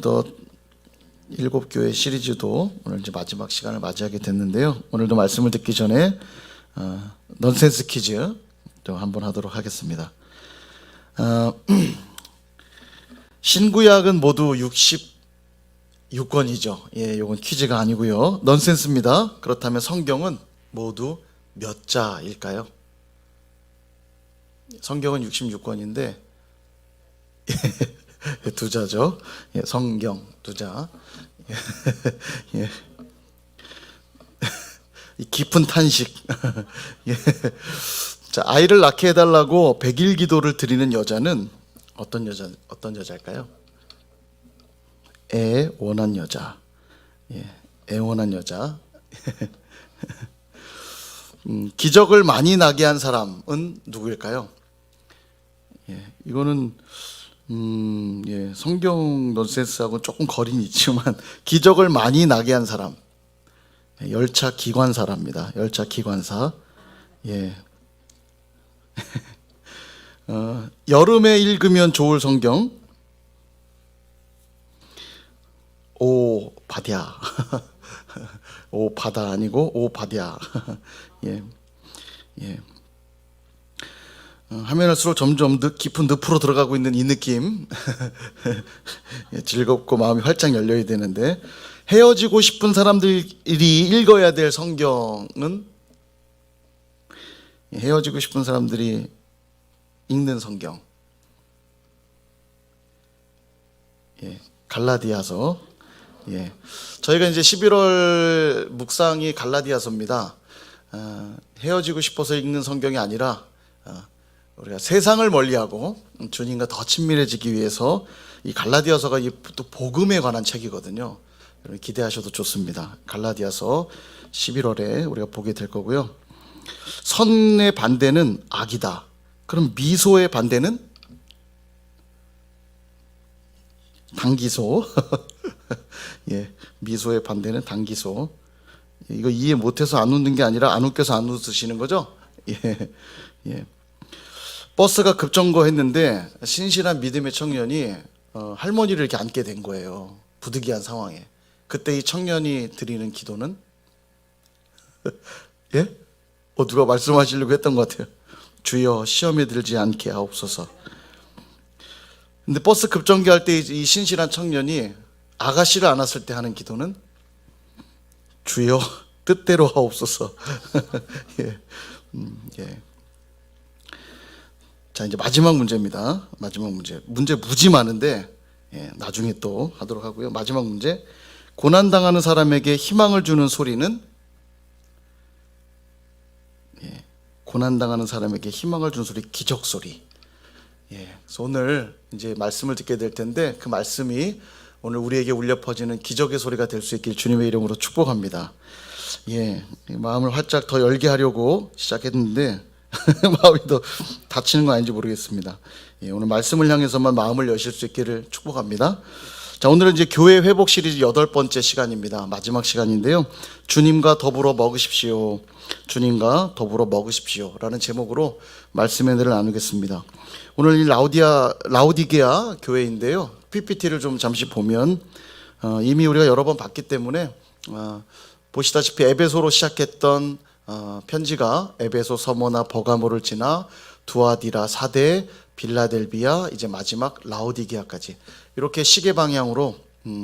어느덧 7교회 시리즈도 오늘 이제 마지막 시간을 맞이하게 됐는데요. 오늘도 말씀을 듣기 전에 넌센스 퀴즈 또 한번 하도록 하겠습니다. 신구약은 모두 66권이죠. 예, 이건 퀴즈가 아니고요. 넌센스입니다. 그렇다면 성경은 모두 몇 자일까요? 성경은 66권인데 두 자죠. 예, 성경 두 자. 예. 깊은 탄식. 예. 자, 아이를 낳게 해달라고 100일 기도를 드리는 여자는 어떤 여자일까요? 애원한 여자. 예, 애원한 여자. 기적을 많이 나게 한 사람은 누구일까요? 예, 이거는 예, 성경 넌센스하고 조금 거리는 있지만 기적을 많이 나게 한 사람, 열차 기관사랍니다. 열차 기관사. 예. 여름에 읽으면 좋을 성경. 오 바디아. 오 바다 아니고 오 바디아. 예. 예. 하면 할수록 점점 깊은 늪으로 들어가고 있는 이 느낌. 즐겁고 마음이 활짝 열려야 되는데, 헤어지고 싶은 사람들이 읽어야 될 성경은, 헤어지고 싶은 사람들이 읽는 성경, 예, 갈라디아서. 예, 저희가 이제 11월 묵상이 갈라디아서입니다. 헤어지고 싶어서 읽는 성경이 아니라 우리가 세상을 멀리하고 주님과 더 친밀해지기 위해서 이 갈라디아서가 또 복음에 관한 책이거든요. 여러분 기대하셔도 좋습니다. 갈라디아서 11월에 우리가 보게 될 거고요. 선의 반대는 악이다. 그럼 미소의 반대는 당기소. 예, 미소의 반대는 당기소. 이거 이해 못해서 안 웃는 게 아니라 안 웃겨서 안 웃으시는 거죠? 예, 예. 버스가 급정거했는데 신실한 믿음의 청년이 할머니를 이렇게 안게 된 거예요. 부득이한 상황에. 그때 이 청년이 드리는 기도는 예? 누가 말씀하시려고 했던 것 같아요. 주여 시험에 들지 않게 하옵소서. 근데 버스 급정거할 때 이 신실한 청년이 아가씨를 안았을 때 하는 기도는 주여 뜻대로 하옵소서. 예. 예. 자, 이제 마지막 문제입니다. 마지막 문제 무지 많은데 나중에 또 하도록 하고요. 마지막 문제, 고난당하는 사람에게 희망을 주는 소리는, 고난당하는 사람에게 희망을 주는 소리, 기적 소리. 그래서 오늘 이제 말씀을 듣게 될 텐데 그 말씀이 오늘 우리에게 울려 퍼지는 기적의 소리가 될 수 있길 주님의 이름으로 축복합니다. 마음을 활짝 더 열게 하려고 시작했는데 마음이 더 다치는 거 아닌지 모르겠습니다. 오늘 말씀을 향해서만 마음을 여실 수 있기를 축복합니다. 자, 오늘은 이제 교회 회복 시리즈 8번째 시간입니다. 마지막 시간인데요. 주님과 더불어 먹으십시오. 주님과 더불어 먹으십시오. 라는 제목으로 말씀의 은혜를 나누겠습니다. 오늘 이 라우디게아 교회인데요. PPT를 좀 잠시 보면 이미 우리가 여러 번 봤기 때문에 보시다시피 에베소로 시작했던 편지가 에베소, 서머나, 버가모를 지나 두아디라, 사대, 빌라델비아, 이제 마지막 라오디게아까지 이렇게 시계 방향으로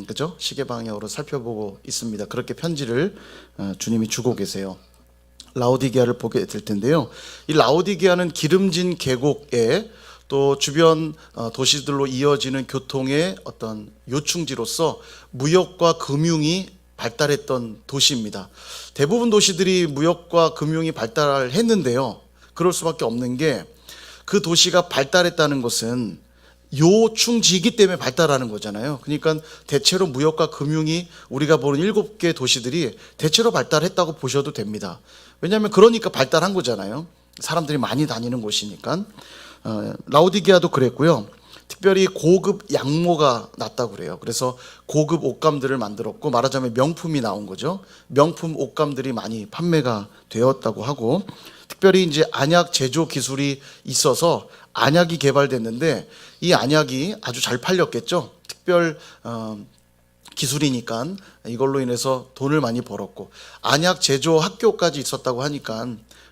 그죠? 시계 방향으로 살펴보고 있습니다. 그렇게 편지를 주님이 주고 계세요. 라오디게아를 보게 될 텐데요. 이 라오디게아는 기름진 계곡에 또 주변 도시들로 이어지는 교통의 어떤 요충지로서 무역과 금융이 발달했던 도시입니다. 대부분 도시들이 무역과 금융이 발달했는데요. 그럴 수밖에 없는 게 그 도시가 발달했다는 것은 요충지이기 때문에 발달하는 거잖아요. 그러니까 대체로 무역과 금융이 우리가 보는 7개 도시들이 대체로 발달했다고 보셔도 됩니다. 왜냐하면 그러니까 발달한 거잖아요. 사람들이 많이 다니는 곳이니까. 라오디게아도 그랬고요. 특별히 고급 양모가 났다고 그래요. 그래서 고급 옷감들을 만들었고, 말하자면 명품이 나온 거죠. 명품 옷감들이 많이 판매가 되었다고 하고, 특별히 이제 안약 제조 기술이 있어서 안약이 개발됐는데 이 안약이 아주 잘 팔렸겠죠. 특별 기술이니까 이걸로 인해서 돈을 많이 벌었고, 안약 제조 학교까지 있었다고 하니까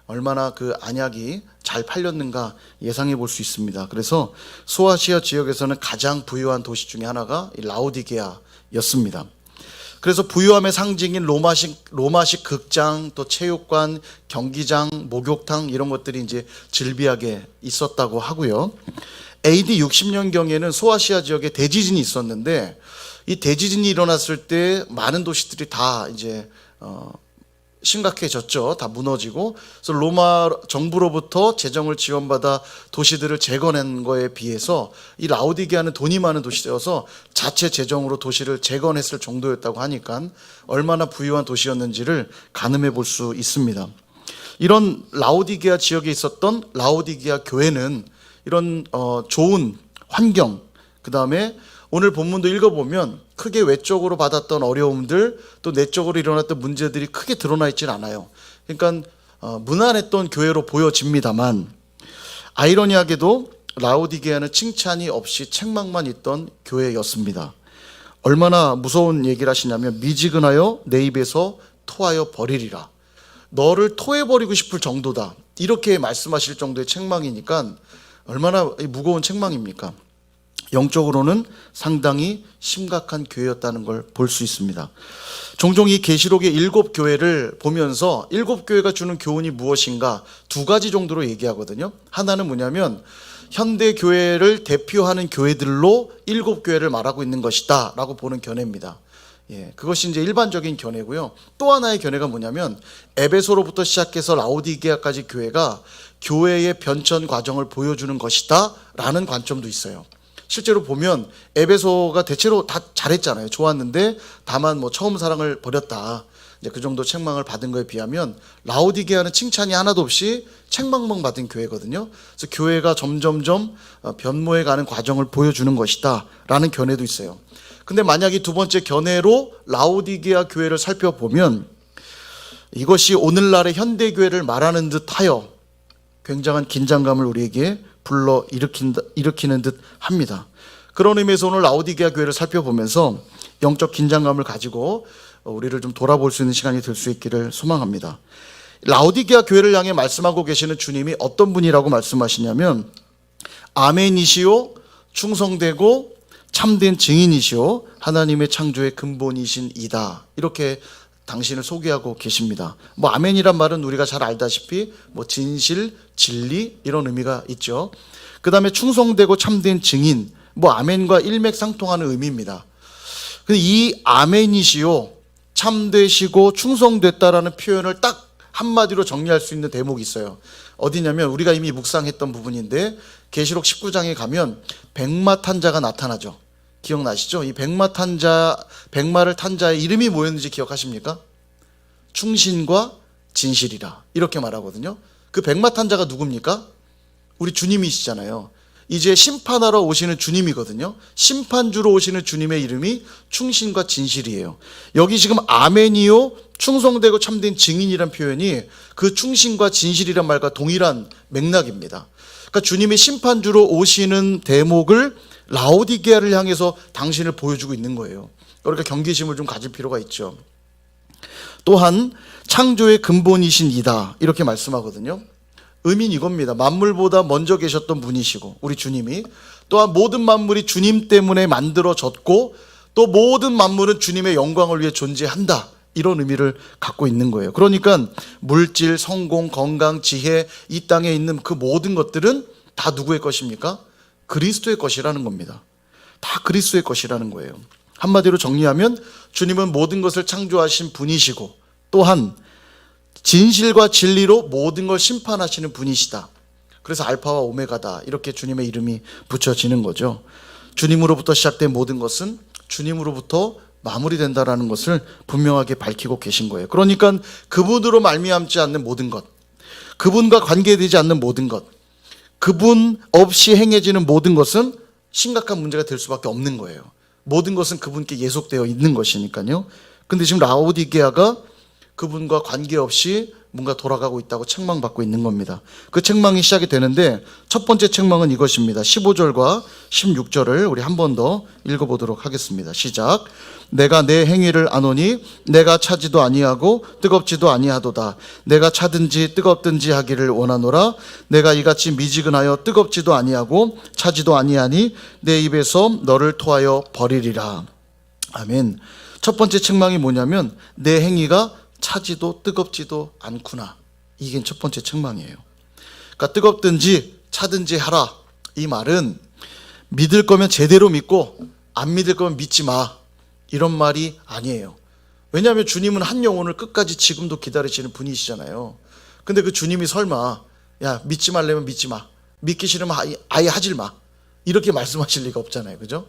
얼마나 그 안약이 잘 팔렸는가 예상해 볼 수 있습니다. 그래서 소아시아 지역에서는 가장 부유한 도시 중에 하나가 이 라오디게아였습니다. 그래서 부유함의 상징인 로마식 극장, 또 체육관, 경기장, 목욕탕 이런 것들이 이제 즐비하게 있었다고 하고요. AD 60년경에는 소아시아 지역에 대지진이 있었는데, 이 대지진이 일어났을 때 많은 도시들이 다 이제 심각해졌죠. 다 무너지고. 그래서 로마 정부로부터 재정을 지원받아 도시들을 재건한 거에 비해서 이 라오디게아는 돈이 많은 도시여서 자체 재정으로 도시를 재건했을 정도였다고 하니까 얼마나 부유한 도시였는지를 가늠해 볼 수 있습니다. 이런 라오디게아 지역에 있었던 라오디게아 교회는 이런 좋은 환경, 그 다음에 오늘 본문도 읽어보면 크게 외적으로 받았던 어려움들, 또 내적으로 일어났던 문제들이 크게 드러나 있지는 않아요. 그러니까 무난했던 교회로 보여집니다만, 아이러니하게도 라오디게아는 칭찬이 없이 책망만 있던 교회였습니다. 얼마나 무서운 얘기를 하시냐면, 미지근하여 내 입에서 토하여 버리리라. 너를 토해버리고 싶을 정도다, 이렇게 말씀하실 정도의 책망이니까 얼마나 무거운 책망입니까? 영적으로는 상당히 심각한 교회였다는 걸 볼 수 있습니다. 종종 이 계시록의 7교회를 보면서 7교회가 주는 교훈이 무엇인가 두 가지 정도로 얘기하거든요. 하나는 뭐냐면 현대 교회를 대표하는 교회들로 7교회를 말하고 있는 것이다 라고 보는 견해입니다. 그것이 이제 일반적인 견해고요. 또 하나의 견해가 뭐냐면 에베소로부터 시작해서 라오디게아까지 교회가 교회의 변천 과정을 보여주는 것이다 라는 관점도 있어요. 실제로 보면 에베소가 대체로 다 잘했잖아요. 좋았는데 다만 뭐 처음 사랑을 버렸다, 이제 그 정도 책망을 받은 거에 비하면 라오디게아는 칭찬이 하나도 없이 책망만 받은 교회거든요. 그래서 교회가 점점점 변모해 가는 과정을 보여주는 것이다 라는 견해도 있어요. 근데 만약 이 두 번째 견해로 라오디게아 교회를 살펴보면 이것이 오늘날의 현대교회를 말하는 듯하여 굉장한 긴장감을 우리에게 불러 일으키는 듯 합니다. 그런 의미에서 오늘 라오디게아 교회를 살펴보면서 영적 긴장감을 가지고 우리를 좀 돌아볼 수 있는 시간이 될 수 있기를 소망합니다. 라오디게아 교회를 향해 말씀하고 계시는 주님이 어떤 분이라고 말씀하시냐면, 아멘이시오, 충성되고 참된 증인이시오, 하나님의 창조의 근본이신 이다, 이렇게 당신을 소개하고 계십니다. 뭐 아멘이란 말은 우리가 잘 알다시피 뭐 진실, 진리 이런 의미가 있죠. 그 다음에 충성되고 참된 증인, 뭐 아멘과 일맥상통하는 의미입니다. 근데 이 아멘이시오, 참되시고 충성됐다라는 표현을 딱 한마디로 정리할 수 있는 대목이 있어요. 어디냐면 우리가 이미 묵상했던 부분인데 계시록 19장에 가면 백마 탄 자가 나타나죠. 기억나시죠? 이 백마를 탄 자의 이름이 뭐였는지 기억하십니까? 충신과 진실이라, 이렇게 말하거든요. 그 백마 탄 자가 누굽니까? 우리 주님이시잖아요. 이제 심판하러 오시는 주님이거든요. 심판주로 오시는 주님의 이름이 충신과 진실이에요. 여기 지금 아멘이요, 충성되고 참된 증인이란 표현이 그 충신과 진실이란 말과 동일한 맥락입니다. 그러니까 주님이 심판주로 오시는 대목을 라오디게아를 향해서 당신을 보여주고 있는 거예요. 그러니까 경계심을 좀 가질 필요가 있죠. 또한 창조의 근본이신 이다, 이렇게 말씀하거든요. 의미는 이겁니다. 만물보다 먼저 계셨던 분이시고 우리 주님이, 또한 모든 만물이 주님 때문에 만들어졌고 또 모든 만물은 주님의 영광을 위해 존재한다, 이런 의미를 갖고 있는 거예요. 그러니까 물질, 성공, 건강, 지혜, 이 땅에 있는 그 모든 것들은 다 누구의 것입니까? 그리스도의 것이라는 겁니다. 다 그리스도의 것이라는 거예요. 한마디로 정리하면 주님은 모든 것을 창조하신 분이시고 또한 진실과 진리로 모든 걸 심판하시는 분이시다. 그래서 알파와 오메가다, 이렇게 주님의 이름이 붙여지는 거죠. 주님으로부터 시작된 모든 것은 주님으로부터 마무리된다라는 것을 분명하게 밝히고 계신 거예요. 그러니까 그분으로 말미암지 않는 모든 것, 그분과 관계되지 않는 모든 것, 그분 없이 행해지는 모든 것은 심각한 문제가 될 수밖에 없는 거예요. 모든 것은 그분께 예속되어 있는 것이니까요. 근데 지금 라오디게아가 그분과 관계없이 뭔가 돌아가고 있다고 책망받고 있는 겁니다. 그 책망이 시작이 되는데 첫 번째 책망은 이것입니다. 15절과 16절을 우리 한 번 더 읽어보도록 하겠습니다. 시작. 내가 내 행위를 아노니 내가 차지도 아니하고 뜨겁지도 아니하도다. 내가 차든지 뜨겁든지 하기를 원하노라. 내가 이같이 미지근하여 뜨겁지도 아니하고 차지도 아니하니 내 입에서 너를 토하여 버리리라. 아멘. 첫 번째 책망이 뭐냐면 내 행위가 차지도 뜨겁지도 않구나. 이게 첫 번째 책망이에요. 그러니까 뜨겁든지 차든지 하라. 이 말은 믿을 거면 제대로 믿고 안 믿을 거면 믿지 마. 이런 말이 아니에요. 왜냐하면 주님은 한 영혼을 끝까지 지금도 기다리시는 분이시잖아요. 근데 그 주님이 설마 야 믿지 말려면 믿지 마. 믿기 싫으면 아예 하질 마. 이렇게 말씀하실 리가 없잖아요. 그죠?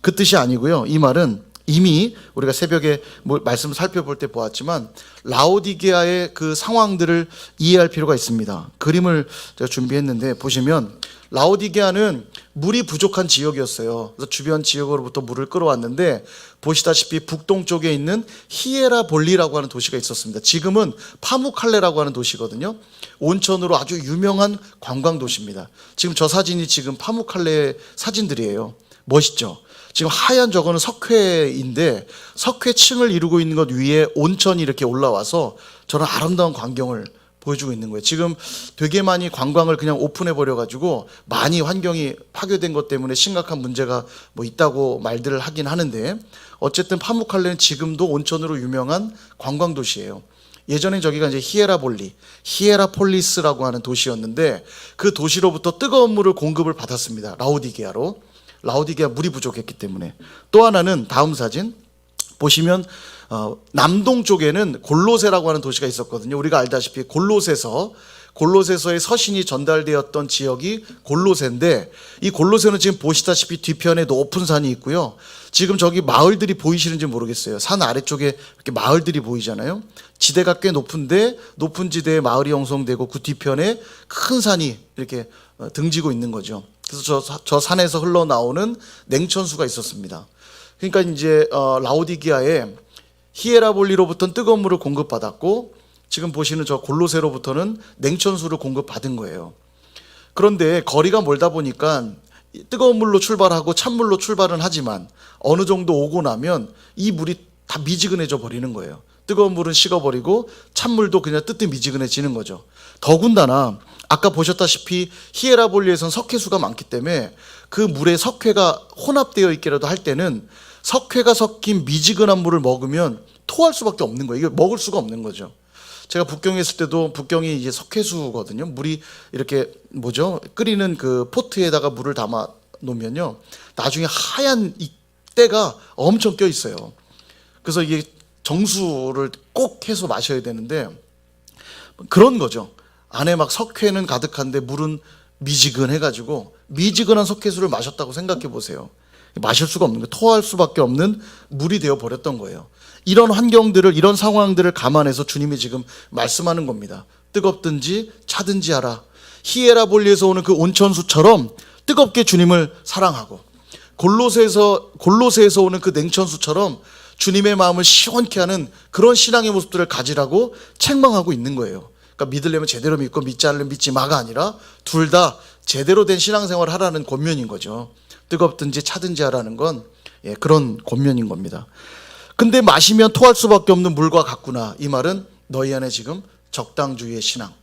그 뜻이 아니고요. 이 말은 이미 우리가 새벽에 말씀을 살펴볼 때 보았지만 라오디게아의 그 상황들을 이해할 필요가 있습니다. 그림을 제가 준비했는데 보시면 라오디게아는 물이 부족한 지역이었어요. 그래서 주변 지역으로부터 물을 끌어왔는데 보시다시피 북동쪽에 있는 히에라볼리라고 하는 도시가 있었습니다. 지금은 파무칼레라고 하는 도시거든요. 온천으로 아주 유명한 관광 도시입니다. 지금 저 사진이 지금 파무칼레 사진들이에요. 멋있죠? 지금 하얀 저거는 석회인데 석회층을 이루고 있는 것 위에 온천이 이렇게 올라와서 저런 아름다운 광경을 보여주고 있는 거예요. 지금 되게 많이 관광을 그냥 오픈해 버려 가지고 많이 환경이 파괴된 것 때문에 심각한 문제가 있다고 말들을 하긴 하는데 어쨌든 파무칼레는 지금도 온천으로 유명한 관광 도시예요. 예전엔 저기가 이제 히에라폴리스라고 하는 도시였는데 그 도시로부터 뜨거운 물을 공급을 받았습니다. 라오디게아로. 라오디게아 물이 부족했기 때문에. 또 하나는 다음 사진 보시면 남동 쪽에는 골로새라고 하는 도시가 있었거든요. 우리가 알다시피 골로새서의 서신이 전달되었던 지역이 골로새인데 이 골로새는 지금 보시다시피 뒤편에 높은 산이 있고요. 지금 저기 마을들이 보이시는지 모르겠어요. 산 아래쪽에 이렇게 마을들이 보이잖아요. 지대가 꽤 높은데 높은 지대에 마을이 형성되고 그 뒤편에 큰 산이 이렇게 등지고 있는 거죠. 그래서 저 산에서 흘러나오는 냉천수가 있었습니다. 그러니까 이제 라오디게아에 히에라볼리로부터는 뜨거운 물을 공급받았고 지금 보시는 저 골로새로부터는 냉천수를 공급받은 거예요. 그런데 거리가 멀다 보니까 뜨거운 물로 출발하고 찬물로 출발은 하지만 어느 정도 오고 나면 이 물이 다 미지근해져 버리는 거예요. 뜨거운 물은 식어버리고 찬물도 그냥 뜨뜻미지근해지는 거죠. 더군다나 아까 보셨다시피 히에라볼리에선 석회수가 많기 때문에 그 물에 석회가 혼합되어 있기라도 할 때는 석회가 섞인 미지근한 물을 먹으면 토할 수밖에 없는 거예요. 이게 먹을 수가 없는 거죠. 제가 북경에 있을 때도 북경이 이제 석회수거든요. 물이 이렇게 끓이는 그 포트에다가 물을 담아 놓으면요. 나중에 하얀 이 때가 엄청 껴 있어요. 그래서 이게 정수를 꼭 해서 마셔야 되는데 그런 거죠. 안에 막 석회는 가득한데 물은 미지근해가지고 미지근한 석회수를 마셨다고 생각해 보세요. 마실 수가 없는 거예요. 토할 수밖에 없는 물이 되어 버렸던 거예요. 이런 환경들을 이런 상황들을 감안해서 주님이 지금 말씀하는 겁니다. 뜨겁든지 차든지 하라. 히에라볼리에서 오는 그 온천수처럼 뜨겁게 주님을 사랑하고 골로새에서 오는 그 냉천수처럼 주님의 마음을 시원케 하는 그런 신앙의 모습들을 가지라고 책망하고 있는 거예요. 그러니까 믿으려면 제대로 믿고 믿지 않으면 믿지 마가 아니라 둘 다 제대로 된 신앙생활을 하라는 권면인 거죠. 뜨겁든지 차든지 하라는 건 그런 권면인 겁니다. 근데 마시면 토할 수밖에 없는 물과 같구나. 이 말은 너희 안에 지금 적당주의의 신앙,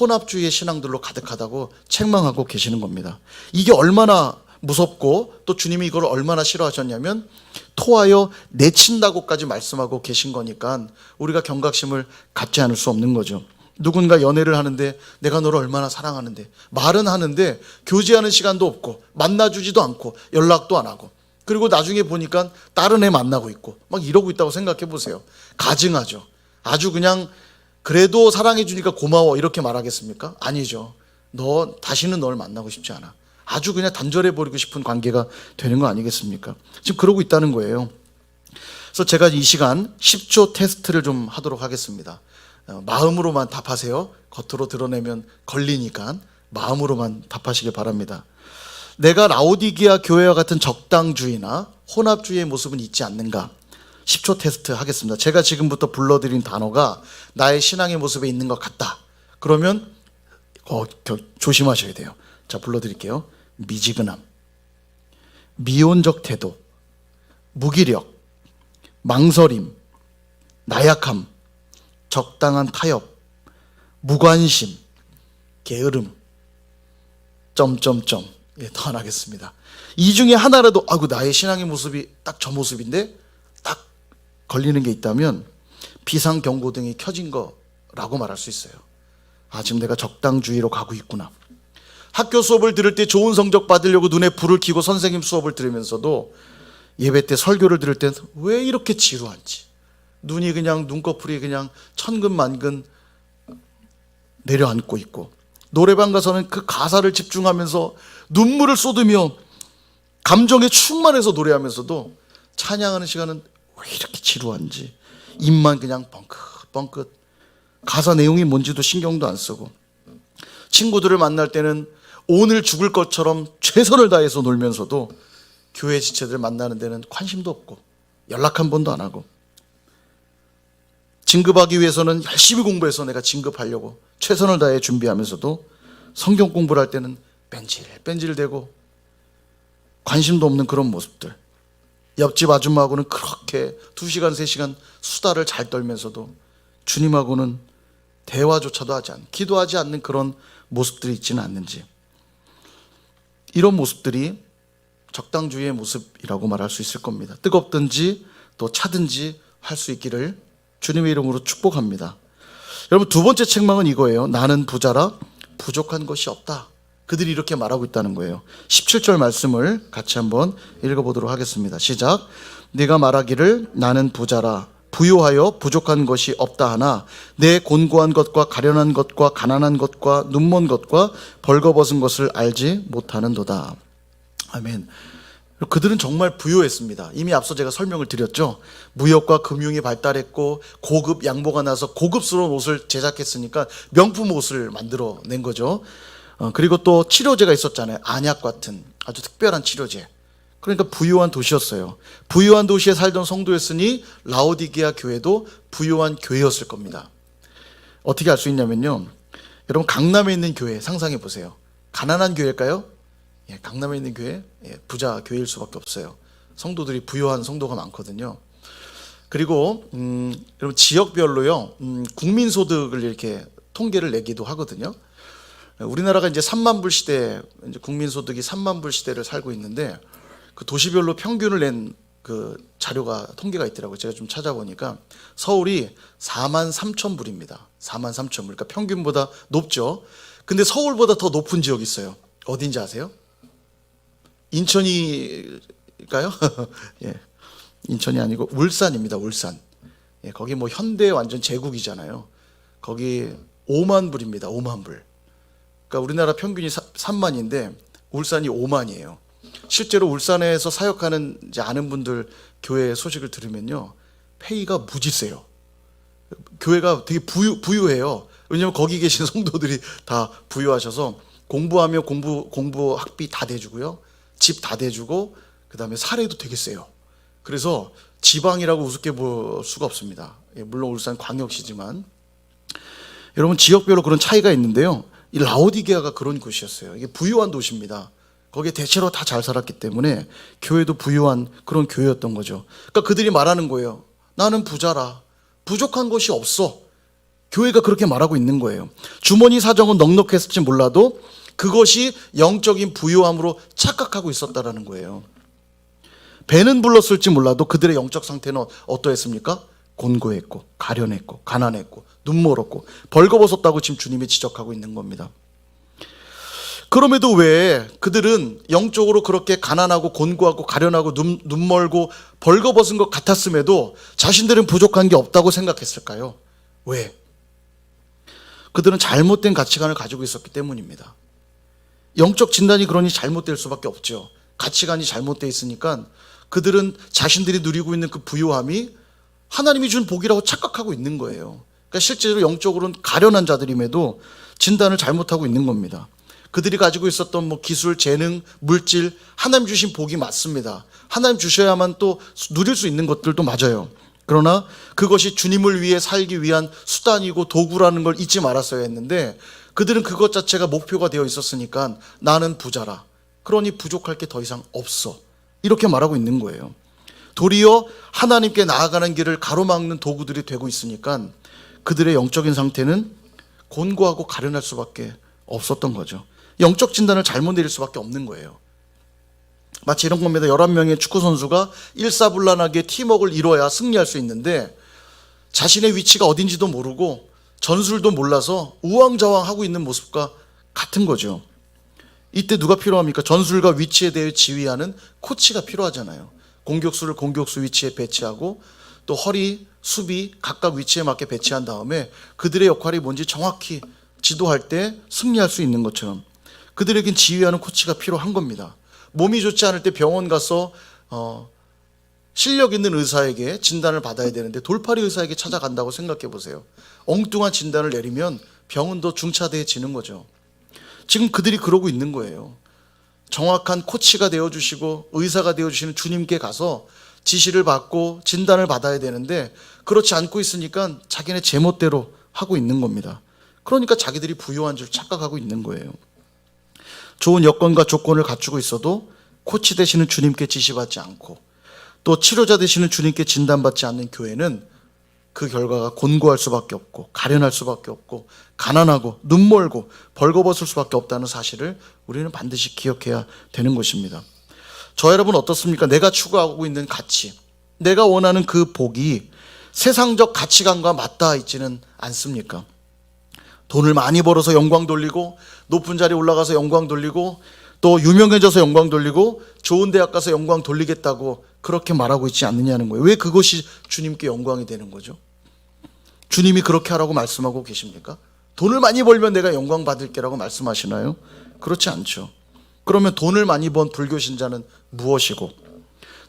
혼합주의의 신앙들로 가득하다고 책망하고 계시는 겁니다. 이게 얼마나 무섭고 또 주님이 이걸 얼마나 싫어하셨냐면 토하여 내친다고까지 말씀하고 계신 거니까 우리가 경각심을 갖지 않을 수 없는 거죠. 누군가 연애를 하는데 내가 너를 얼마나 사랑하는데 말은 하는데 교제하는 시간도 없고 만나주지도 않고 연락도 안 하고 그리고 나중에 보니까 다른 애 만나고 있고 막 이러고 있다고 생각해 보세요. 가증하죠. 아주 그냥 그래도 사랑해 주니까 고마워 이렇게 말하겠습니까? 아니죠. 다시는 널 만나고 싶지 않아. 아주 그냥 단절해 버리고 싶은 관계가 되는 거 아니겠습니까? 지금 그러고 있다는 거예요. 그래서 제가 이 시간 10초 테스트를 좀 하도록 하겠습니다. 마음으로만 답하세요. 겉으로 드러내면 걸리니까 마음으로만 답하시길 바랍니다. 내가 라오디게아 교회와 같은 적당주의나 혼합주의의 모습은 있지 않는가? 10초 테스트 하겠습니다. 제가 지금부터 불러드린 단어가 나의 신앙의 모습에 있는 것 같다. 그러면 조심하셔야 돼요. 자, 불러드릴게요. 미지근함, 미온적 태도, 무기력, 망설임, 나약함, 적당한 타협, 무관심, 게으름, 점점점. 예, 더 안 하겠습니다. 이 중에 하나라도 나의 신앙의 모습이 딱 저 모습인데 딱 걸리는 게 있다면 비상경고등이 켜진 거라고 말할 수 있어요. 지금 내가 적당주의로 가고 있구나. 학교 수업을 들을 때 좋은 성적 받으려고 눈에 불을 켜고 선생님 수업을 들으면서도 예배 때 설교를 들을 땐 왜 이렇게 지루한지, 눈이 그냥 눈꺼풀이 그냥 천근만근 내려앉고 있고, 노래방 가서는 그 가사를 집중하면서 눈물을 쏟으며 감정에 충만해서 노래하면서도 찬양하는 시간은 왜 이렇게 지루한지, 입만 그냥 뻥긋뻥긋, 가사 내용이 뭔지도 신경도 안 쓰고, 친구들을 만날 때는 오늘 죽을 것처럼 최선을 다해서 놀면서도 교회 지체들 만나는 데는 관심도 없고 연락 한 번도 안 하고, 진급하기 위해서는 열심히 공부해서 내가 진급하려고 최선을 다해 준비하면서도 성경 공부를 할 때는 뺀질뺀질대고 관심도 없는 그런 모습들. 옆집 아줌마하고는 그렇게 2시간 3시간 수다를 잘 떨면서도 주님하고는 대화조차도 하지 않는, 기도하지 않는 그런 모습들이 있지는 않는지, 이런 모습들이 적당주의의 모습이라고 말할 수 있을 겁니다. 뜨겁든지 또 차든지 할 수 있기를 주님의 이름으로 축복합니다. 여러분, 두 번째 책망은 이거예요. 나는 부자라 부족한 것이 없다. 그들이 이렇게 말하고 있다는 거예요. 17절 말씀을 같이 한번 읽어보도록 하겠습니다. 시작. 네가 말하기를 나는 부자라 부유하여 부족한 것이 없다 하나 내 곤고한 것과 가련한 것과 가난한 것과 눈먼 것과 벌거벗은 것을 알지 못하는도다. 아멘. 그들은 정말 부유했습니다. 이미 앞서 제가 설명을 드렸죠. 무역과 금융이 발달했고 고급 양모가 나서 고급스러운 옷을 제작했으니까 명품 옷을 만들어낸 거죠. 그리고 또 치료제가 있었잖아요. 안약 같은 아주 특별한 치료제. 그러니까 부유한 도시였어요. 부유한 도시에 살던 성도였으니 라오디게아 교회도 부유한 교회였을 겁니다. 어떻게 알 수 있냐면요, 여러분 강남에 있는 교회 상상해 보세요. 가난한 교회일까요? 예, 강남에 있는 교회, 부자 교회일 수밖에 없어요. 성도들이 부유한 성도가 많거든요. 그리고 여러분 지역별로요, 국민소득을 이렇게 통계를 내기도 하거든요. 우리나라가 이제 3만 불 시대, 이제 국민소득이 3만 불 시대를 살고 있는데 그 도시별로 평균을 낸 그 자료가 통계가 있더라고요. 제가 좀 찾아보니까 서울이 4만 3천 불입니다. 4만 3천 불. 그러니까 평균보다 높죠. 근데 서울보다 더 높은 지역이 있어요. 어딘지 아세요? 인천일까요? 예, 인천이 아니고 울산입니다. 울산. 예, 거기 뭐 현대 완전 제국이잖아요. 거기 5만 불입니다. 5만 불. 그러니까 우리나라 평균이 3만인데 울산이 5만이에요. 실제로 울산에서 사역하는 이제 아는 분들 교회 소식을 들으면요, 페이가 무지 세요. 교회가 되게 부유해요. 왜냐하면 거기 계신 성도들이 다 부유하셔서 공부하며 공부 학비 다 대주고요, 집 다 대주고, 그 다음에 사례도 되게 세요. 그래서 지방이라고 우습게 볼 수가 없습니다. 예, 물론 울산 광역시지만 여러분 지역별로 그런 차이가 있는데요. 이 라오디게아가 그런 곳이었어요. 이게 부유한 도시입니다. 거기에 대체로 다 잘 살았기 때문에 교회도 부유한 그런 교회였던 거죠. 그러니까 그들이 말하는 거예요. 나는 부자라 부족한 것이 없어. 교회가 그렇게 말하고 있는 거예요. 주머니 사정은 넉넉했을지 몰라도 그것이 영적인 부유함으로 착각하고 있었다라는 거예요. 배는 불렀을지 몰라도 그들의 영적 상태는 어떠했습니까? 곤고했고 가련했고 가난했고 눈멀었고 벌거벗었다고 지금 주님이 지적하고 있는 겁니다. 그럼에도 왜 그들은 영적으로 그렇게 가난하고 곤고하고 가련하고 눈멀고 벌거벗은 것 같았음에도 자신들은 부족한 게 없다고 생각했을까요? 왜? 그들은 잘못된 가치관을 가지고 있었기 때문입니다. 영적 진단이 그러니 잘못될 수밖에 없죠. 가치관이 잘못되어 있으니까 그들은 자신들이 누리고 있는 그 부유함이 하나님이 준 복이라고 착각하고 있는 거예요. 그러니까 실제로 영적으로는 가련한 자들임에도 진단을 잘못하고 있는 겁니다. 그들이 가지고 있었던 뭐 기술, 재능, 물질, 하나님 주신 복이 맞습니다. 하나님 주셔야만 또 누릴 수 있는 것들도 맞아요. 그러나 그것이 주님을 위해 살기 위한 수단이고 도구라는 걸 잊지 말았어야 했는데, 그들은 그것 자체가 목표가 되어 있었으니까 나는 부자라, 그러니 부족할 게 더 이상 없어, 이렇게 말하고 있는 거예요. 도리어 하나님께 나아가는 길을 가로막는 도구들이 되고 있으니까 그들의 영적인 상태는 곤고하고 가련할 수밖에 없었던 거죠. 영적 진단을 잘못 내릴 수밖에 없는 거예요. 마치 이런 겁니다. 11명의 축구 선수가 일사불란하게 팀워크를 이뤄야 승리할 수 있는데, 자신의 위치가 어딘지도 모르고 전술도 몰라서 우왕좌왕하고 있는 모습과 같은 거죠. 이때 누가 필요합니까? 전술과 위치에 대해 지휘하는 코치가 필요하잖아요. 공격수를 공격수 위치에 배치하고 또 허리, 수비 각각 위치에 맞게 배치한 다음에 그들의 역할이 뭔지 정확히 지도할 때 승리할 수 있는 것처럼 그들에겐 지휘하는 코치가 필요한 겁니다. 몸이 좋지 않을 때 병원 가서 실력 있는 의사에게 진단을 받아야 되는데 돌팔이 의사에게 찾아간다고 생각해 보세요. 엉뚱한 진단을 내리면 병은 더 중차대해지는 거죠. 지금 그들이 그러고 있는 거예요. 정확한 코치가 되어주시고 의사가 되어주시는 주님께 가서 지시를 받고 진단을 받아야 되는데 그렇지 않고 있으니까 자기네 제멋대로 하고 있는 겁니다. 그러니까 자기들이 부유한 줄 착각하고 있는 거예요. 좋은 여건과 조건을 갖추고 있어도 코치 되시는 주님께 지시받지 않고 또 치료자 되시는 주님께 진단받지 않는 교회는 그 결과가 곤고할 수밖에 없고 가련할 수밖에 없고 가난하고 눈멀고 벌거벗을 수밖에 없다는 사실을 우리는 반드시 기억해야 되는 것입니다. 저 여러분 어떻습니까? 내가 추구하고 있는 가치, 내가 원하는 그 복이 세상적 가치관과 맞닿아 있지는 않습니까? 돈을 많이 벌어서 영광 돌리고 높은 자리에 올라가서 영광 돌리고 또 유명해져서 영광 돌리고 좋은 대학 가서 영광 돌리겠다고 그렇게 말하고 있지 않느냐는 거예요. 왜 그것이 주님께 영광이 되는 거죠? 주님이 그렇게 하라고 말씀하고 계십니까? 돈을 많이 벌면 내가 영광 받을게라고 말씀하시나요? 그렇지 않죠. 그러면 돈을 많이 번 불교 신자는 무엇이고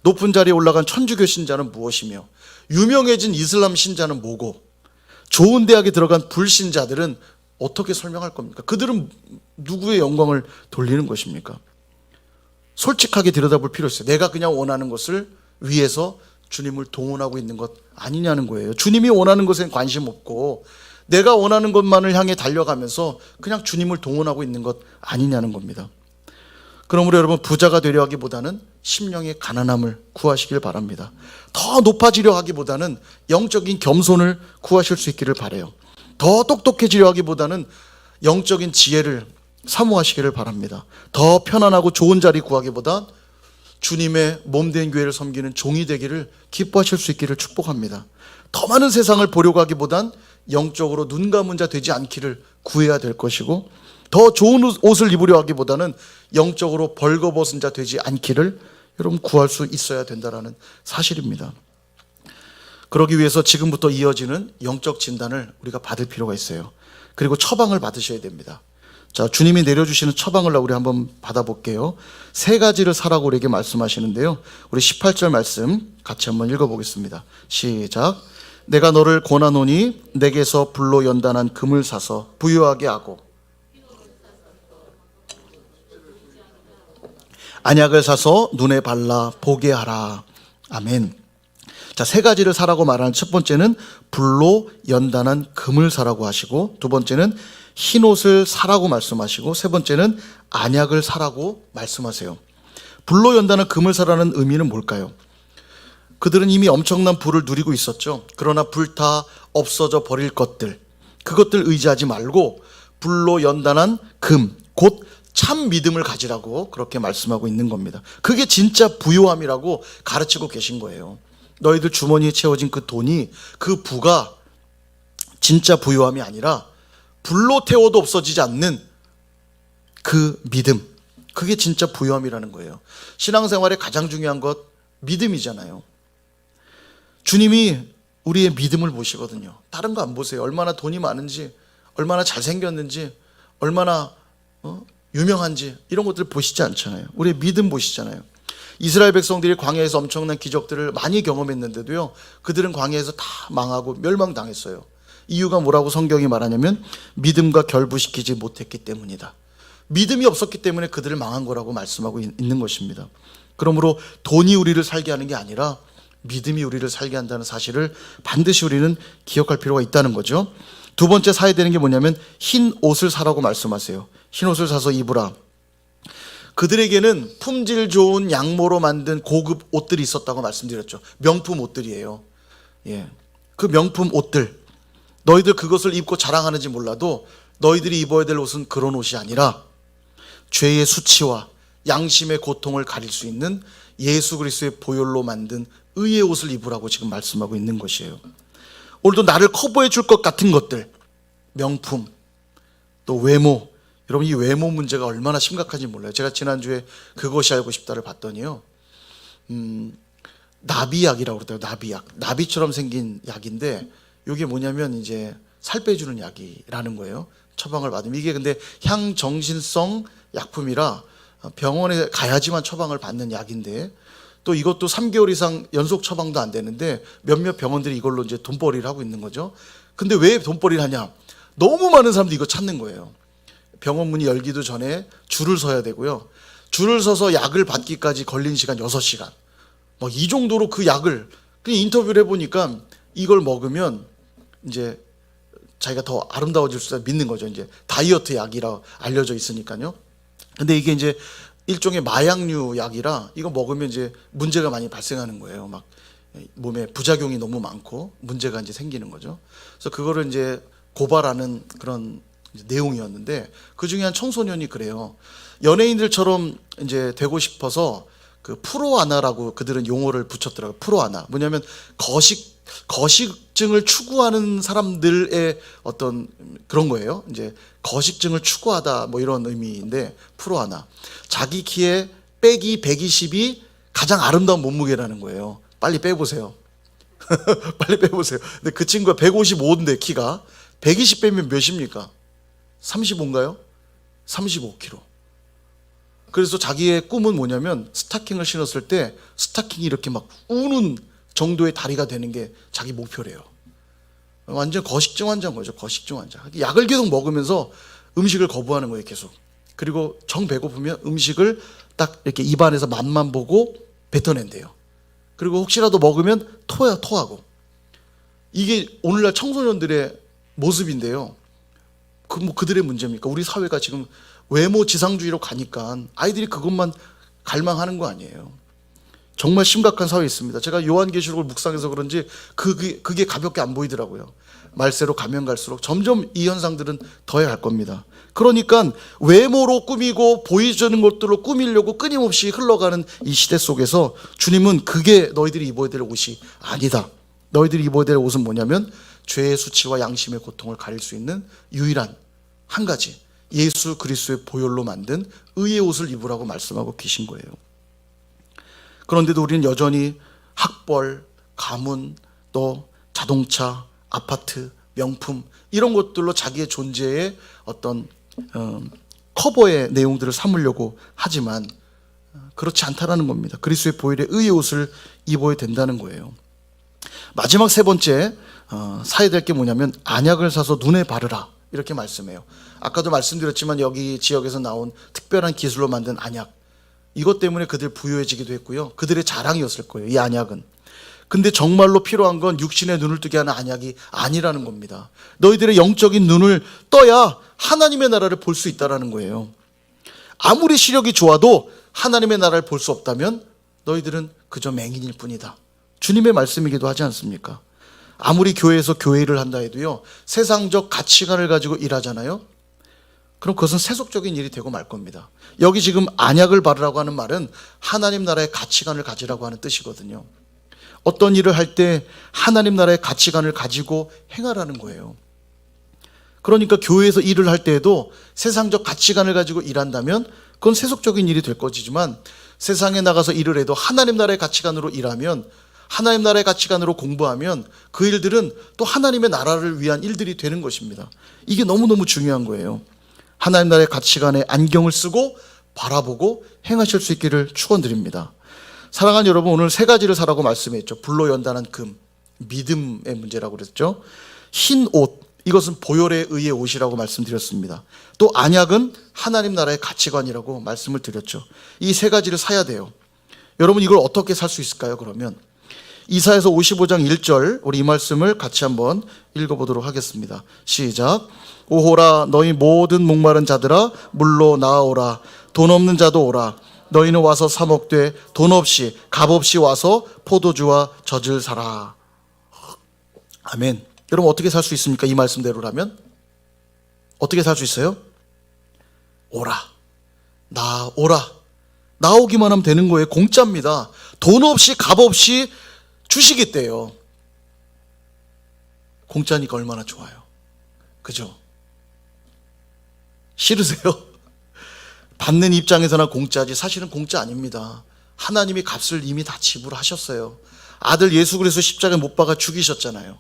높은 자리에 올라간 천주교 신자는 무엇이며 유명해진 이슬람 신자는 뭐고 좋은 대학에 들어간 불신자들은 어떻게 설명할 겁니까? 그들은 누구의 영광을 돌리는 것입니까? 솔직하게 들여다볼 필요 있어요. 내가 그냥 원하는 것을 위해서 주님을 동원하고 있는 것 아니냐는 거예요. 주님이 원하는 것엔 관심 없고 내가 원하는 것만을 향해 달려가면서 그냥 주님을 동원하고 있는 것 아니냐는 겁니다. 그러므로 여러분 부자가 되려 하기보다는 심령의 가난함을 구하시길 바랍니다. 더 높아지려 하기보다는 영적인 겸손을 구하실 수 있기를 바라요. 더 똑똑해지려 하기보다는 영적인 지혜를 사모하시기를 바랍니다. 더 편안하고 좋은 자리 구하기보다 주님의 몸된 교회를 섬기는 종이 되기를 기뻐하실 수 있기를 축복합니다. 더 많은 세상을 보려고 하기보단 영적으로 눈 감은 자 되지 않기를 구해야 될 것이고 더 좋은 옷을 입으려 하기보다는 영적으로 벌거벗은 자 되지 않기를 여러분 구할 수 있어야 된다는 사실입니다. 그러기 위해서 지금부터 이어지는 영적 진단을 우리가 받을 필요가 있어요. 그리고 처방을 받으셔야 됩니다. 자, 주님이 내려주시는 처방을 우리 한번 받아볼게요. 세 가지를 사라고 우리에게 말씀하시는데요. 우리 18절 말씀 같이 한번 읽어보겠습니다. 시작. 내가 너를 권하노니 내게서 불로 연단한 금을 사서 부유하게 하고 안약을 사서 눈에 발라 보게 하라. 아멘. 자, 세 가지를 사라고 말하는 첫 번째는 불로 연단한 금을 사라고 하시고 두 번째는 흰 옷을 사라고 말씀하시고 세 번째는 안약을 사라고 말씀하세요. 불로 연단한 금을 사라는 의미는 뭘까요? 그들은 이미 엄청난 부를 누리고 있었죠. 그러나 불타 없어져 버릴 것들, 그것들 의지하지 말고 불로 연단한 금, 곧 참 믿음을 가지라고 그렇게 말씀하고 있는 겁니다. 그게 진짜 부요함이라고 가르치고 계신 거예요. 너희들 주머니에 채워진 그 돈이, 그 부가 진짜 부요함이 아니라 불로 태워도 없어지지 않는 그 믿음, 그게 진짜 부요함이라는 거예요. 신앙생활에 가장 중요한 것 믿음이잖아요. 주님이 우리의 믿음을 보시거든요. 다른 거 안 보세요. 얼마나 돈이 많은지, 얼마나 잘생겼는지, 얼마나 유명한지 이런 것들을 보시지 않잖아요. 우리의 믿음 보시잖아요. 이스라엘 백성들이 광야에서 엄청난 기적들을 많이 경험했는데도요, 그들은 광야에서 다 망하고 멸망당했어요. 이유가 뭐라고 성경이 말하냐면 믿음과 결부시키지 못했기 때문이다. 믿음이 없었기 때문에 그들을 망한 거라고 말씀하고 있는 것입니다. 그러므로 돈이 우리를 살게 하는 게 아니라 믿음이 우리를 살게 한다는 사실을 반드시 우리는 기억할 필요가 있다는 거죠. 두 번째 사야 되는 게 뭐냐면 흰 옷을 사라고 말씀하세요. 흰 옷을 사서 입으라. 그들에게는 품질 좋은 양모로 만든 고급 옷들이 있었다고 말씀드렸죠. 명품 옷들이에요. 예, 그 명품 옷들, 너희들 그것을 입고 자랑하는지 몰라도 너희들이 입어야 될 옷은 그런 옷이 아니라 죄의 수치와 양심의 고통을 가릴 수 있는 예수 그리스도의 보혈로 만든 의의 옷을 입으라고 지금 말씀하고 있는 것이에요. 오늘도 나를 커버해 줄 것 같은 것들, 명품, 또 외모. 여러분, 이 외모 문제가 얼마나 심각한지 몰라요. 제가 지난주에 그것이 알고 싶다를 봤더니요, 나비약이라고 그러더라고요. 나비약. 나비처럼 생긴 약인데 이게 뭐냐면 이제 살 빼주는 약이라는 거예요. 처방을 받으면. 이게 근데 향정신성 약품이라 병원에 가야지만 처방을 받는 약인데, 또 이것도 3개월 이상 연속 처방도 안 되는데 몇몇 병원들이 이걸로 이제 돈벌이를 하고 있는 거죠. 근데 왜 돈벌이를 하냐? 너무 많은 사람들이 이거 찾는 거예요. 병원 문이 열기도 전에 줄을 서야 되고요. 줄을 서서 약을 받기까지 걸린 시간 6시간. 막 이 정도로 그 약을, 그냥 인터뷰를 해보니까 이걸 먹으면 이제 자기가 더 아름다워질 수 있다 믿는 거죠. 이제 다이어트 약이라 알려져 있으니까요. 근데 이게 이제 일종의 마약류 약이라 이거 먹으면 이제 문제가 많이 발생하는 거예요. 막 몸에 부작용이 너무 많고 문제가 이제 생기는 거죠. 그래서 그거를 이제 고발하는 그런 내용이었는데, 그 중에 한 청소년이 그래요. 연예인들처럼 이제 되고 싶어서 그 프로아나라고 그들은 용어를 붙였더라고요. 프로아나. 뭐냐면 거식증을 추구하는 사람들의 어떤 그런 거예요. 이제 거식증을 추구하다 뭐 이런 의미인데, 프로아나. 자기 키에 빼기 120이 가장 아름다운 몸무게라는 거예요. 빨리 빼보세요. 빨리 빼보세요. 근데 그 친구가 155인데 키가 120 빼면 몇입니까? 35인가요? 35kg. 그래서 자기의 꿈은 뭐냐면 스타킹을 신었을 때 스타킹이 이렇게 막 우는 정도의 다리가 되는 게 자기 목표래요. 완전 거식증 환자인 거죠. 거식증 환자. 약을 계속 먹으면서 음식을 거부하는 거예요. 계속. 그리고 정 배고프면 음식을 딱 이렇게 입안에서 맛만 보고 뱉어낸대요. 그리고 혹시라도 먹으면 토하고. 이게 오늘날 청소년들의 모습인데요. 그들의 문제입니까? 우리 사회가 지금 외모 지상주의로 가니까 아이들이 그것만 갈망하는 거 아니에요. 정말 심각한 사회에 있습니다. 제가 요한계시록을 묵상해서 그런지 그게 가볍게 안 보이더라고요. 말세로 가면 갈수록 점점 이 현상들은 더해갈 겁니다. 그러니까 외모로 꾸미고 보여주는 것들로 꾸미려고 끊임없이 흘러가는 이 시대 속에서 주님은 그게 너희들이 입어야 될 옷이 아니다. 너희들이 입어야 될 옷은 뭐냐면 죄의 수치와 양심의 고통을 가릴 수 있는 유일한 한 가지, 예수 그리스도의 보혈로 만든 의의 옷을 입으라고 말씀하고 계신 거예요. 그런데도 우리는 여전히 학벌, 가문, 또 자동차, 아파트, 명품 이런 것들로 자기의 존재의 어떤 커버의 내용들을 삼으려고 하지만 그렇지 않다라는 겁니다. 그리스도의 보혈의 의의 옷을 입어야 된다는 거예요. 마지막 세 번째 사야 될 게 뭐냐면 안약을 사서 눈에 바르라, 이렇게 말씀해요. 아까도 말씀드렸지만 여기 지역에서 나온 특별한 기술로 만든 안약, 이것 때문에 그들 부유해지기도 했고요. 그들의 자랑이었을 거예요, 이 안약은. 근데 정말로 필요한 건 육신의 눈을 뜨게 하는 안약이 아니라는 겁니다. 너희들의 영적인 눈을 떠야 하나님의 나라를 볼 수 있다는 거예요. 아무리 시력이 좋아도 하나님의 나라를 볼 수 없다면 너희들은 그저 맹인일 뿐이다. 주님의 말씀이기도 하지 않습니까? 아무리 교회에서 교회 일을 한다 해도요, 세상적 가치관을 가지고 일하잖아요. 그럼 그것은 세속적인 일이 되고 말 겁니다. 여기 지금 안약을 바르라고 하는 말은 하나님 나라의 가치관을 가지라고 하는 뜻이거든요. 어떤 일을 할 때 하나님 나라의 가치관을 가지고 행하라는 거예요. 그러니까 교회에서 일을 할 때에도 세상적 가치관을 가지고 일한다면 그건 세속적인 일이 될 것이지만, 세상에 나가서 일을 해도 하나님 나라의 가치관으로 일하면, 하나님 나라의 가치관으로 공부하면 그 일들은 또 하나님의 나라를 위한 일들이 되는 것입니다. 이게 너무너무 중요한 거예요. 하나님 나라의 가치관에 안경을 쓰고 바라보고 행하실 수 있기를 축원드립니다. 사랑하는 여러분, 오늘 세 가지를 사라고 말씀했죠. 불로 연단한 금, 믿음의 문제라고 그랬죠. 흰 옷, 이것은 보혈에 의해 옷이라고 말씀드렸습니다. 또 안약은 하나님 나라의 가치관이라고 말씀을 드렸죠. 이 세 가지를 사야 돼요. 여러분 이걸 어떻게 살 수 있을까요? 그러면 이사야서 55장 1절 우리 이 말씀을 같이 한번 읽어보도록 하겠습니다. 시작. 오호라 너희 모든 목마른 자들아 물로 나아오라. 돈 없는 자도 오라. 너희는 와서 사 먹되 돈 없이 값 없이 와서 포도주와 젖을 사라. 아멘. 여러분 어떻게 살 수 있습니까? 이 말씀대로라면 어떻게 살 수 있어요? 오라. 나오라. 나오기만 하면 되는 거예요. 공짜입니다. 돈 없이 값 없이 주시겠대요. 공짜니까 얼마나 좋아요. 그죠? 싫으세요? 받는 입장에서나 공짜지 사실은 공짜 아닙니다. 하나님이 값을 이미 다 지불하셨어요. 아들 예수 그리스도 십자가에 못 박아 죽이셨잖아요.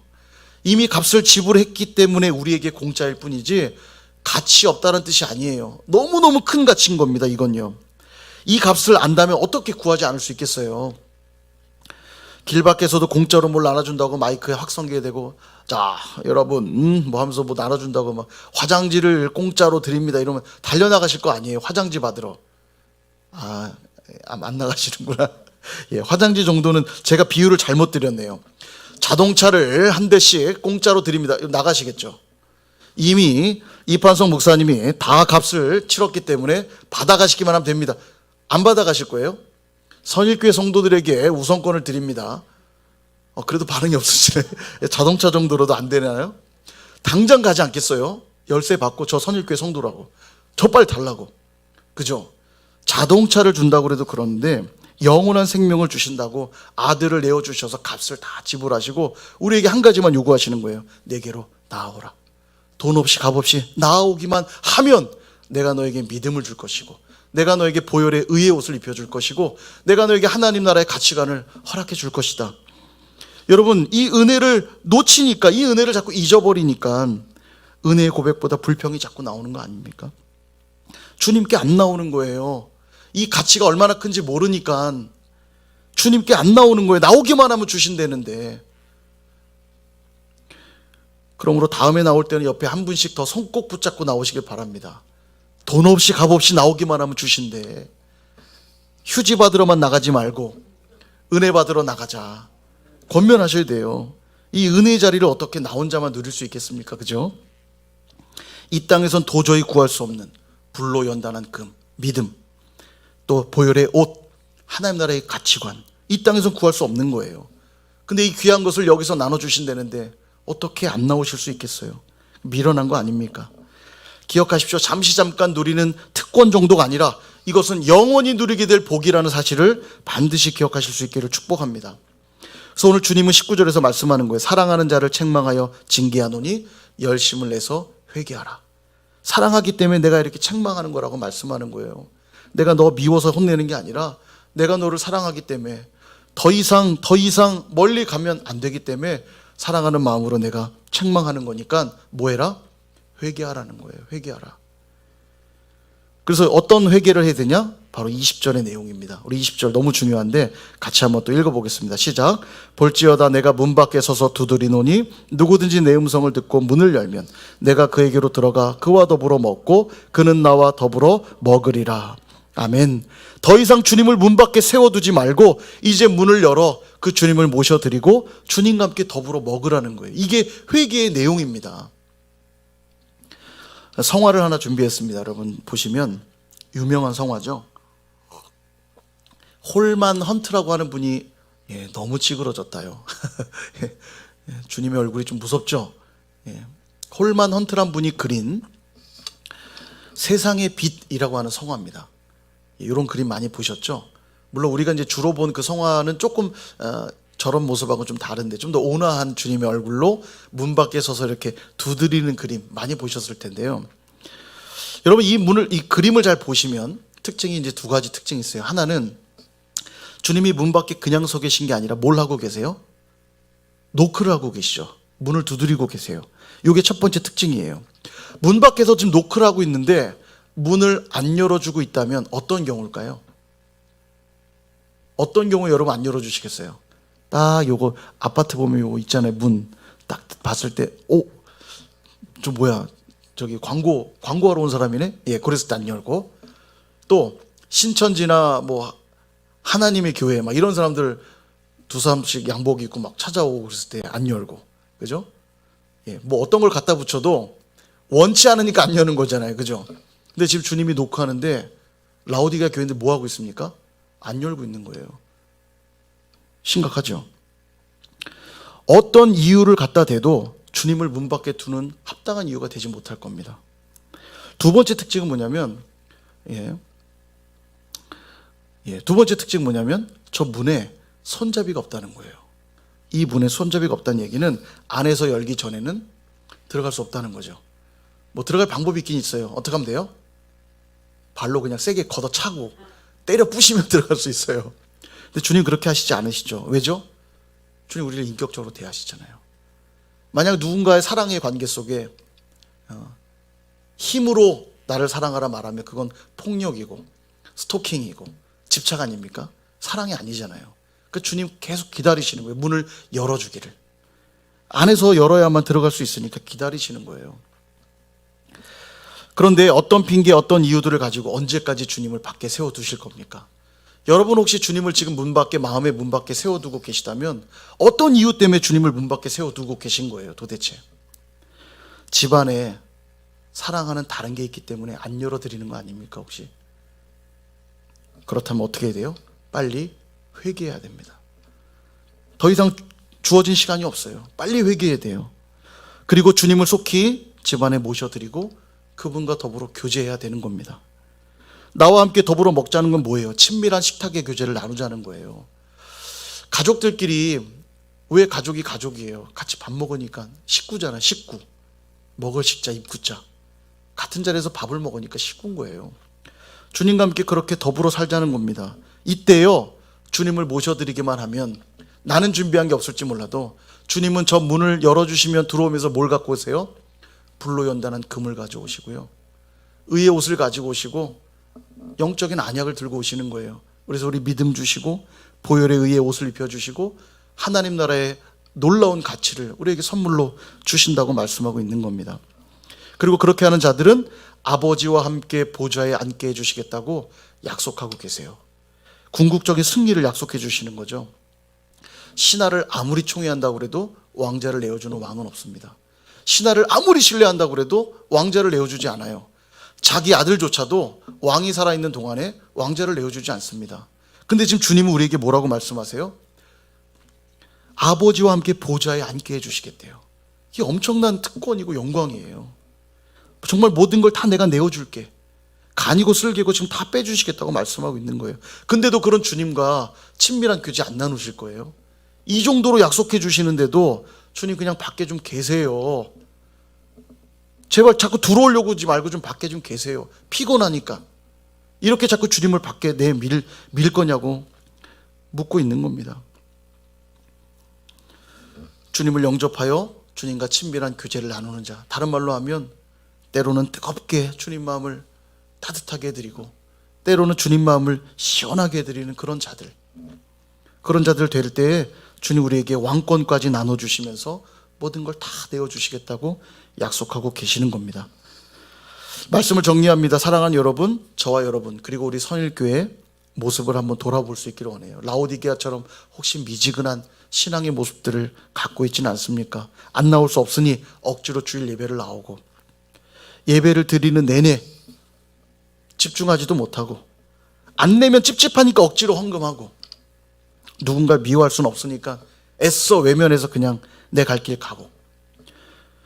이미 값을 지불했기 때문에 우리에게 공짜일 뿐이지 가치 없다는 뜻이 아니에요. 너무너무 큰 가치인 겁니다. 이건요. 이 값을 안다면 어떻게 구하지 않을 수 있겠어요? 길 밖에서도 공짜로 뭘 나눠준다고 마이크에 확성기에 대고 자 여러분 뭐 하면서 뭐 나눠준다고 막 화장지를 공짜로 드립니다 이러면 달려나가실 거 아니에요. 화장지 받으러. 안 나가시는구나. 예, 화장지 정도는 제가 비유를 잘못 드렸네요. 자동차를 한 대씩 공짜로 드립니다. 나가시겠죠. 이미 이판성 목사님이 다 값을 치렀기 때문에 받아가시기만 하면 됩니다. 안 받아가실 거예요? 선일교회 성도들에게 우선권을 드립니다. 그래도 반응이 없으시네. 자동차 정도로도 안 되나요? 당장 가지 않겠어요? 열쇠 받고 저 선일교회 성도라고. 저 빨리 달라고. 그죠? 자동차를 준다고 그래도 그러는데 영원한 생명을 주신다고 아들을 내어주셔서 값을 다 지불하시고 우리에게 한 가지만 요구하시는 거예요. 내게로 나아오라. 돈 없이 값 없이 나아오기만 하면 내가 너에게 믿음을 줄 것이고 내가 너에게 보혈의 의의 옷을 입혀줄 것이고 내가 너에게 하나님 나라의 가치관을 허락해 줄 것이다. 여러분 이 은혜를 놓치니까 이 은혜를 자꾸 잊어버리니까 은혜의 고백보다 불평이 자꾸 나오는 거 아닙니까? 주님께 안 나오는 거예요. 이 가치가 얼마나 큰지 모르니까 주님께 안 나오는 거예요. 나오기만 하면 주신다는데. 그러므로 다음에 나올 때는 옆에 한 분씩 더 손 꼭 붙잡고 나오시길 바랍니다. 돈 없이 값 없이 나오기만 하면 주신대. 휴지 받으러만 나가지 말고 은혜 받으러 나가자. 권면하셔야 돼요. 이 은혜의 자리를 어떻게 나 혼자만 누릴 수 있겠습니까? 그죠? 이 땅에선 도저히 구할 수 없는 불로 연단한 금, 믿음, 또 보혈의 옷, 하나님 나라의 가치관, 이 땅에선 구할 수 없는 거예요. 근데 이 귀한 것을 여기서 나눠주신다는데 어떻게 안 나오실 수 있겠어요? 미련한 거 아닙니까? 기억하십시오. 잠시 잠깐 누리는 특권 정도가 아니라 이것은 영원히 누리게 될 복이라는 사실을 반드시 기억하실 수 있기를 축복합니다. 그래서 오늘 주님은 19절에서 말씀하는 거예요. 사랑하는 자를 책망하여 징계하노니 열심을 내서 회개하라. 사랑하기 때문에 내가 이렇게 책망하는 거라고 말씀하는 거예요. 내가 너 미워서 혼내는 게 아니라 내가 너를 사랑하기 때문에 더 이상 멀리 가면 안 되기 때문에 사랑하는 마음으로 내가 책망하는 거니까 뭐 해라? 회개하라는 거예요. 회개하라. 그래서 어떤 회개를 해야 되냐? 바로 20절의 내용입니다. 우리 20절 너무 중요한데 같이 한번 또 읽어보겠습니다. 시작. 볼지어다 내가 문 밖에 서서 두드리노니 누구든지 내 음성을 듣고 문을 열면 내가 그에게로 들어가 그와 더불어 먹고 그는 나와 더불어 먹으리라. 아멘. 더 이상 주님을 문 밖에 세워두지 말고 이제 문을 열어 그 주님을 모셔드리고 주님과 함께 더불어 먹으라는 거예요. 이게 회개의 내용입니다. 성화를 하나 준비했습니다. 여러분 보시면 유명한 성화죠. 홀만 헌트라고 하는 분이 너무 찌그러졌다요. 주님의 얼굴이 좀 무섭죠. 홀만 헌트란 분이 그린 세상의 빛이라고 하는 성화입니다. 이런 그림 많이 보셨죠? 물론 우리가 이제 주로 본 그 성화는 조금 저런 모습하고 좀 다른데 좀 더 온화한 주님의 얼굴로 문 밖에 서서 이렇게 두드리는 그림 많이 보셨을 텐데요. 여러분 이 그림을 잘 보시면 특징이 이제 두 가지 특징이 있어요. 하나는 주님이 문 밖에 그냥 서 계신 게 아니라 뭘 하고 계세요? 노크를 하고 계시죠. 문을 두드리고 계세요. 이게 첫 번째 특징이에요. 문 밖에서 지금 노크를 하고 있는데 문을 안 열어주고 있다면 어떤 경우일까요? 어떤 경우 여러분 안 열어주시겠어요? 딱 요거 아파트 보면 요거 있잖아요. 문 딱 봤을 때 저 뭐야, 저기 광고하러 온 사람이네? 예, 그랬을 때 안 열고. 또 신천지나 뭐 하나님의 교회 막 이런 사람들 두 사람씩 양복 입고 막 찾아오고 그랬을 때 안 열고. 그죠? 예, 뭐 어떤 걸 갖다 붙여도 원치 않으니까 안 여는 거잖아요. 그죠? 근데 지금 주님이 녹화하는데 라오디게아 교회인데 뭐 하고 있습니까? 안 열고 있는 거예요. 심각하죠? 어떤 이유를 갖다 대도 주님을 문 밖에 두는 합당한 이유가 되지 못할 겁니다. 두 번째 특징은 뭐냐면, 두 번째 특징은 뭐냐면, 저 문에 손잡이가 없다는 거예요. 이 문에 손잡이가 없다는 얘기는 안에서 열기 전에는 들어갈 수 없다는 거죠. 뭐 들어갈 방법이 있긴 있어요. 어떻게 하면 돼요? 발로 그냥 세게 걷어차고 때려 부시면 들어갈 수 있어요. 근데 주님 그렇게 하시지 않으시죠. 왜죠? 주님 우리를 인격적으로 대하시잖아요. 만약 누군가의 사랑의 관계 속에 힘으로 나를 사랑하라 말하면 그건 폭력이고 스토킹이고 집착 아닙니까? 사랑이 아니잖아요. 그 주님 계속 기다리시는 거예요. 문을 열어주기를. 안에서 열어야만 들어갈 수 있으니까 기다리시는 거예요. 그런데 어떤 핑계, 어떤 이유들을 가지고 언제까지 주님을 밖에 세워두실 겁니까? 여러분 혹시 주님을 지금 문 밖에, 마음의 문 밖에 세워두고 계시다면 어떤 이유 때문에 주님을 문 밖에 세워두고 계신 거예요, 도대체? 집안에 사랑하는 다른 게 있기 때문에 안 열어드리는 거 아닙니까, 혹시? 그렇다면 어떻게 해야 돼요? 빨리 회개해야 됩니다. 더 이상 주어진 시간이 없어요. 빨리 회개해야 돼요. 그리고 주님을 속히 집안에 모셔드리고 그분과 더불어 교제해야 되는 겁니다. 나와 함께 더불어 먹자는 건 뭐예요? 친밀한 식탁의 교제를 나누자는 거예요. 가족들끼리, 왜 가족이 가족이에요? 같이 밥 먹으니까 식구잖아, 식구. 먹을 식자, 입구자. 같은 자리에서 밥을 먹으니까 식구인 거예요. 주님과 함께 그렇게 더불어 살자는 겁니다. 이때요, 주님을 모셔드리기만 하면 나는 준비한 게 없을지 몰라도 주님은 저 문을 열어주시면 들어오면서 뭘 갖고 오세요? 불로 연단한 금을 가져오시고요, 의의 옷을 가지고 오시고 영적인 안약을 들고 오시는 거예요. 그래서 우리 믿음 주시고 보혈의 의의 옷을 입혀주시고 하나님 나라의 놀라운 가치를 우리에게 선물로 주신다고 말씀하고 있는 겁니다. 그리고 그렇게 하는 자들은 아버지와 함께 보좌에 앉게 해주시겠다고 약속하고 계세요. 궁극적인 승리를 약속해 주시는 거죠. 신하를 아무리 총애한다고 해도 왕자를 내어주는 왕은 없습니다. 신하를 아무리 신뢰한다고 해도 왕자를 내어주지 않아요. 자기 아들조차도 왕이 살아있는 동안에 왕자를 내어주지 않습니다. 근데 지금 주님은 우리에게 뭐라고 말씀하세요? 아버지와 함께 보좌에 앉게 해주시겠대요. 이게 엄청난 특권이고 영광이에요. 정말 모든 걸 다 내가 내어줄게, 간이고 쓸개고 지금 다 빼주시겠다고 말씀하고 있는 거예요. 근데도 그런 주님과 친밀한 교제 안 나누실 거예요? 이 정도로 약속해 주시는데도 주님 그냥 밖에 좀 계세요. 제발 자꾸 들어오려고 하지 말고 좀 밖에 좀 계세요. 피곤하니까. 이렇게 자꾸 주님을 밖에 밀 거냐고 묻고 있는 겁니다. 주님을 영접하여 주님과 친밀한 교제를 나누는 자, 다른 말로 하면 때로는 뜨겁게 주님 마음을 따뜻하게 해드리고 때로는 주님 마음을 시원하게 해드리는 그런 자들 될 때에 주님 우리에게 왕권까지 나눠주시면서 모든 걸 다 내어주시겠다고 약속하고 계시는 겁니다. 말씀을 정리합니다. 사랑하는 여러분, 저와 여러분, 그리고 우리 선일교회 모습을 한번 돌아볼 수 있기를 원해요. 라오디게아처럼 혹시 미지근한 신앙의 모습들을 갖고 있지는 않습니까? 안 나올 수 없으니 억지로 주일 예배를 나오고 예배를 드리는 내내 집중하지도 못하고 안 내면 찝찝하니까 억지로 헌금하고 누군가 미워할 수는 없으니까 애써 외면해서 그냥 내 갈 길 가고,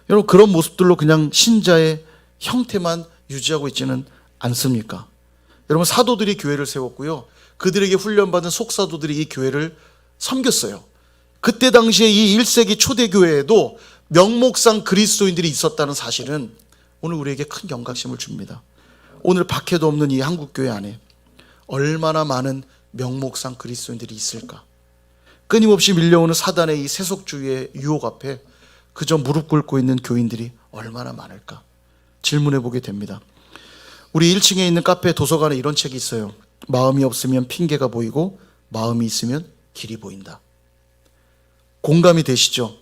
여러분 그런 모습들로 그냥 신자의 형태만 유지하고 있지는 않습니까? 여러분 사도들이 교회를 세웠고요, 그들에게 훈련받은 속사도들이 이 교회를 섬겼어요. 그때 당시에 이 1세기 초대교회에도 명목상 그리스도인들이 있었다는 사실은 오늘 우리에게 큰 경각심을 줍니다. 오늘 박해도 없는 이 한국교회 안에 얼마나 많은 명목상 그리스도인들이 있을까? 끊임없이 밀려오는 사단의 이 세속주의의 유혹 앞에 그저 무릎 꿇고 있는 교인들이 얼마나 많을까? 질문해 보게 됩니다. 우리 1층에 있는 카페 도서관에 이런 책이 있어요. 마음이 없으면 핑계가 보이고 마음이 있으면 길이 보인다. 공감이 되시죠?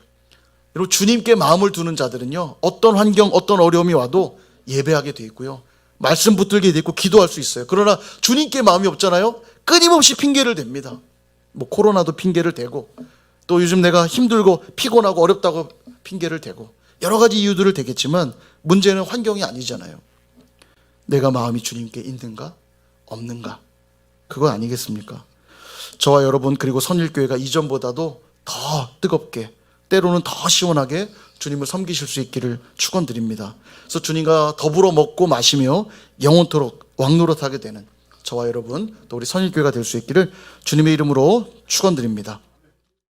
여러분, 주님께 마음을 두는 자들은요, 어떤 환경, 어떤 어려움이 와도 예배하게 돼 있고요, 말씀 붙들게 돼 있고 기도할 수 있어요. 그러나 주님께 마음이 없잖아요. 끊임없이 핑계를 댑니다. 뭐 코로나도 핑계를 대고, 또 요즘 내가 힘들고 피곤하고 어렵다고 핑계를 대고, 여러 가지 이유들을 대겠지만 문제는 환경이 아니잖아요. 내가 마음이 주님께 있는가 없는가, 그거 아니겠습니까? 저와 여러분, 그리고 선일교회가 이전보다도 더 뜨겁게, 때로는 더 시원하게 주님을 섬기실 수 있기를 축원드립니다. 그래서 주님과 더불어 먹고 마시며 영원토록 왕노릇하게 되는 저와 여러분, 또 우리 선일교회가 될 수 있기를 주님의 이름으로 축원드립니다.